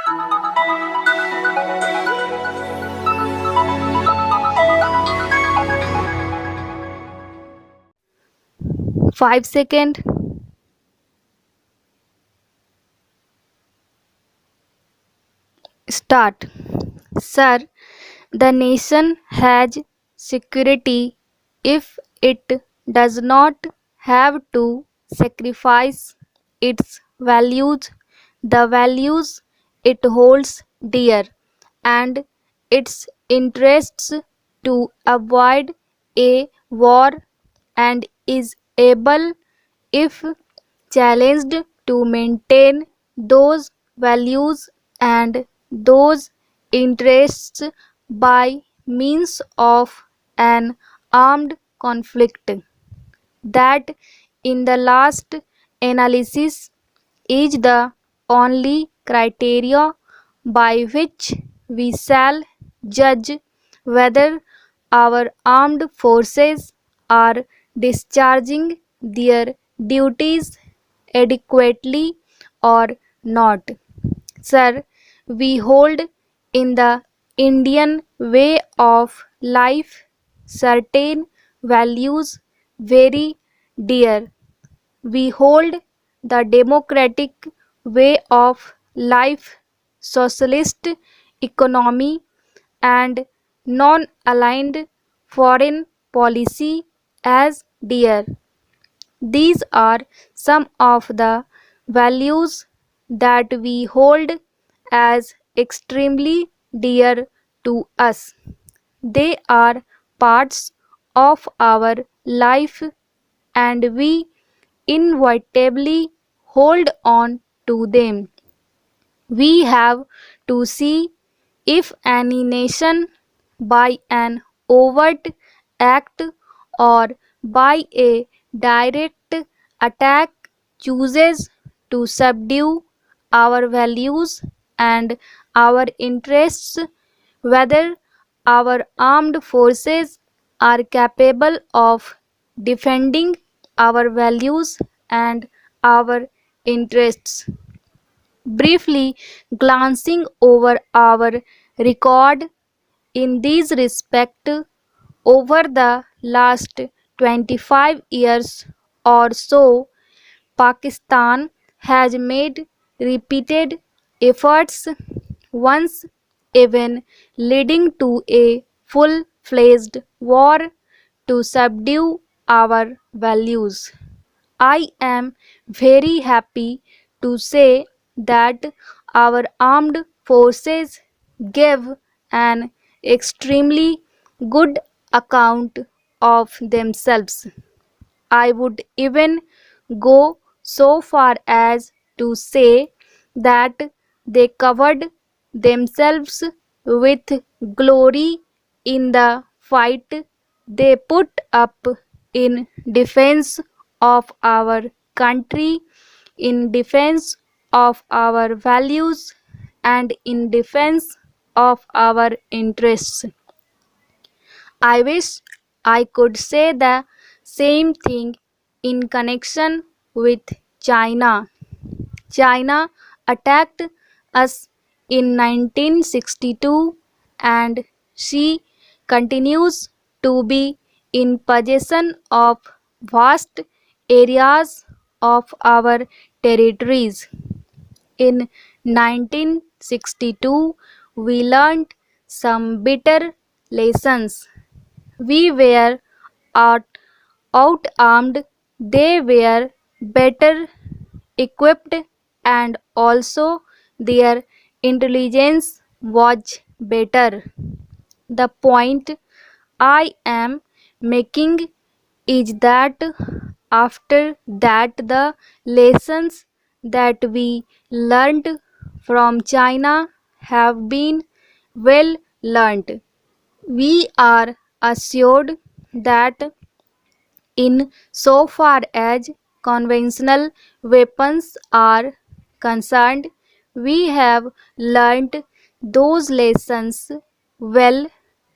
5 seconds. Start. Sir, the nation has security if it does not have to sacrifice its values, the values it holds dear, and its interests to avoid a war, and is able, if challenged, to maintain those values and those interests by means of an armed conflict. That, in the last analysis, is the only criteria by which we shall judge whether our armed forces are discharging their duties adequately or not. Sir, we hold in the Indian way of life certain values very dear. We hold the democratic way of life, socialist economy, and non-aligned foreign policy as dear. These are some of the values that we hold as extremely dear to us. They are parts of our life, and we inevitably hold on to them. We have to see if any nation, by an overt act or by a direct attack, chooses to subdue our values and our interests, whether our armed forces are capable of defending our values and our interests. Briefly glancing over our record in this respect, over the last 25 years or so, Pakistan has made repeated efforts, once even leading to a full-fledged war, to subdue our values. I am very happy to say that our armed forces gave an extremely good account of themselves. I would even go so far as to say that they covered themselves with glory in the fight they put up in defense of our country, in defense of our values, and in defense of our interests. I wish I could say the same thing in connection with China. China attacked us in 1962, and she continues to be in possession of vast areas of our territories. In 1962, we learned some bitter lessons. We were out, out-armed, they were better equipped, and also their intelligence was better. The point I am making is that after that, the lessons that we learned from China have been well learned. We are assured that in so far as conventional weapons are concerned, we have learnt those lessons well,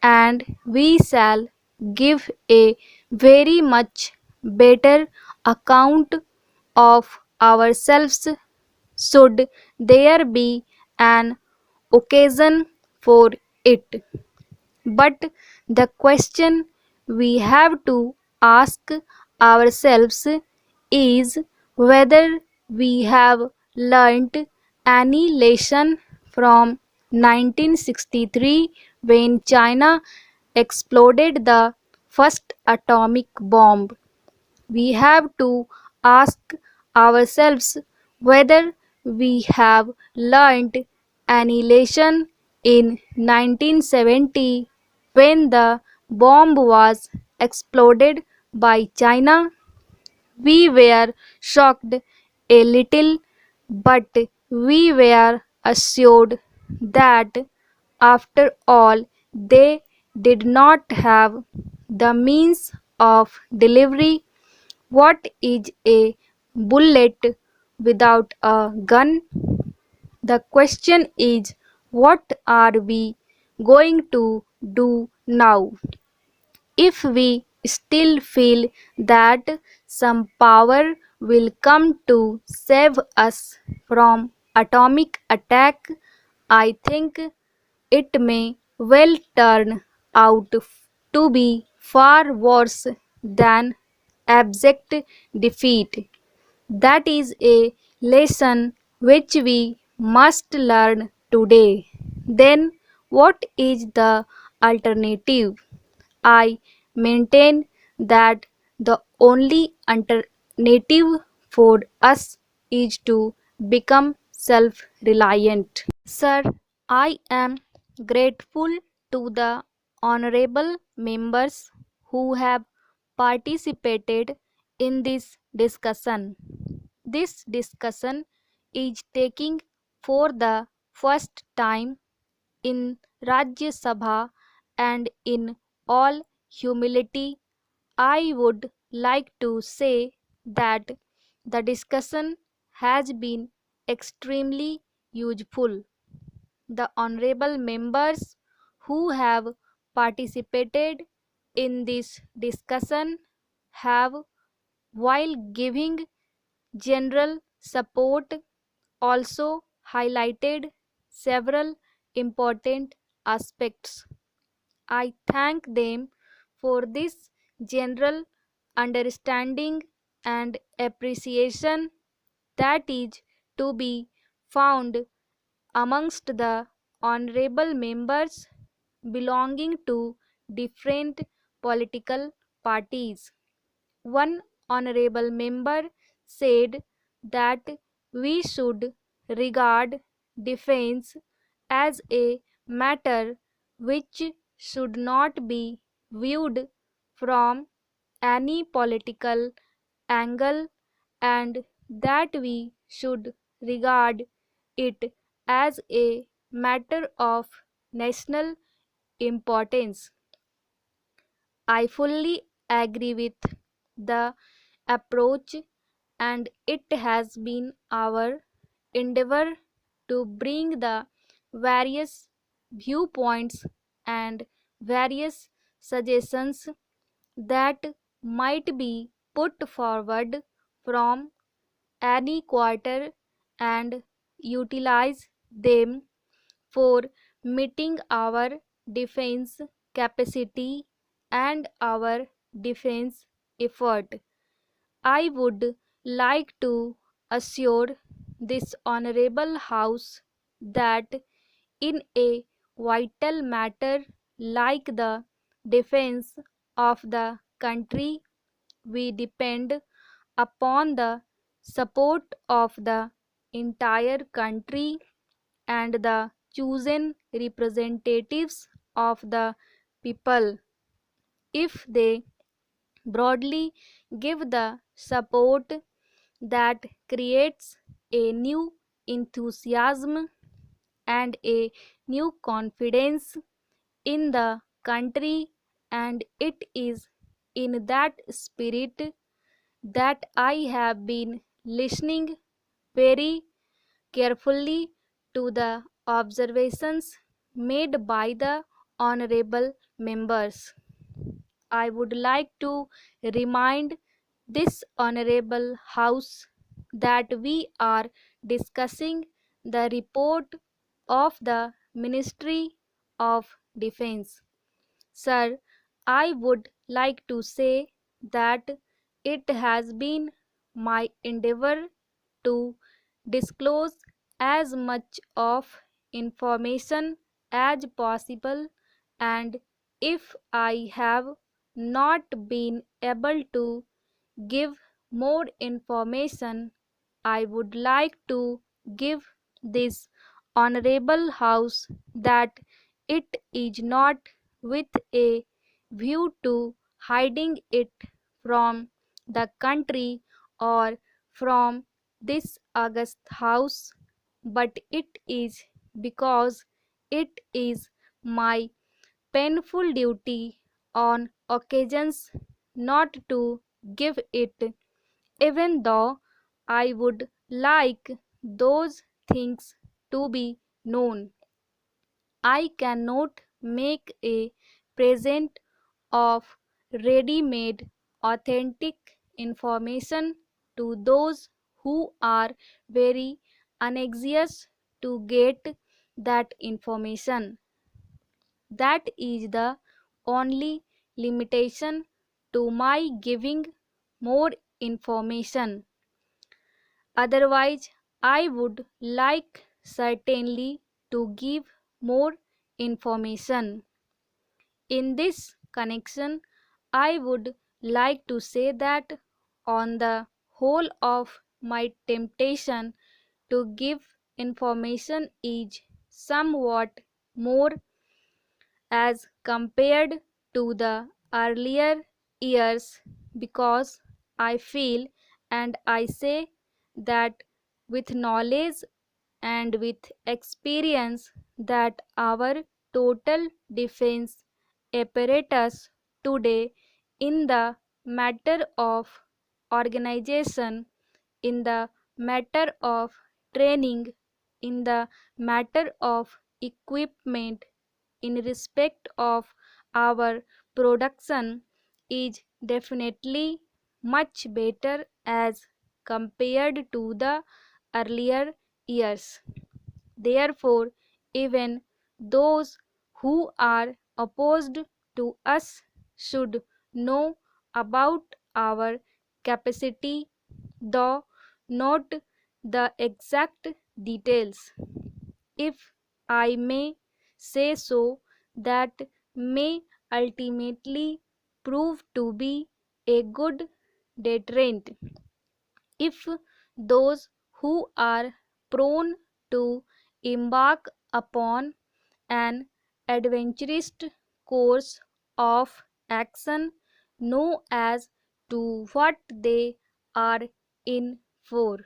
and we shall give a very much better account of ourselves should there be an occasion for it. But the question we have to ask ourselves is whether we have learnt any lesson from 1963 when China exploded the first atomic bomb. We have to ask ourselves whether we have learnt any lesson in 1970 when the bomb was exploded by China. We were shocked a little, but we were assured that after all they did not have the means of delivery. What is a bullet without a gun? The question is, what are we going to do now? If we still feel that some power will come to save us from atomic attack, I think it may well turn out to be far worse than abject defeat. That is a lesson which we must learn today. Then, what is the alternative? I maintain that the only alternative for us is to become self reliant. Sir, I am grateful to the honorable members who have participated in this discussion. This discussion is taking for the first time in Rajya Sabha, and in all humility, I would like to say that the discussion has been extremely useful. The honorable members who have participated in this discussion have, while giving general support, also highlighted several important aspects. I thank them for this general understanding and appreciation that is to be found amongst the honorable members belonging to different political parties. One honorable member said that we should regard defense as a matter which should not be viewed from any political angle, and that we should regard it as a matter of national importance. I fully agree with the approach, and it has been our endeavor to bring the various viewpoints and various suggestions that might be put forward from any quarter and utilize them for meeting our defense capacity and our defense effort. I would like to assure this honorable House that in a vital matter like the defense of the country, we depend upon the support of the entire country and the chosen representatives of the people. If they broadly give the support that creates a new enthusiasm and a new confidence in the country, and it is in that spirit that I have been listening very carefully to the observations made by the honorable members. I would like to remind this honorable House that we are discussing the report of the Ministry of Defense. Sir, I would like to say that it has been my endeavor to disclose as much of information as possible, and if I have not been able to give more information, I would like to give this honorable House that it is not with a view to hiding it from the country or from this august House, but it is because it is my painful duty on occasions not to give it, even though I would like those things to be known. I cannot make a present of ready-made authentic information to those who are very anxious to get that information. That is the only limitation to my giving more information. Otherwise, I would like certainly to give more information. In this connection, I would like to say that on the whole of my temptation to give information is somewhat more as compared to the earlier years, because I feel and I say that with knowledge and with experience that our total defense apparatus today, in the matter of organization, in the matter of training, in the matter of equipment, in respect of our production, is definitely much better as compared to the earlier years. Therefore, even those who are opposed to us should know about our capacity, though not the exact details, if I may say so, that may ultimately prove to be a good deterrent. If those who are prone to embark upon an adventurous course of action know as to what they are in for.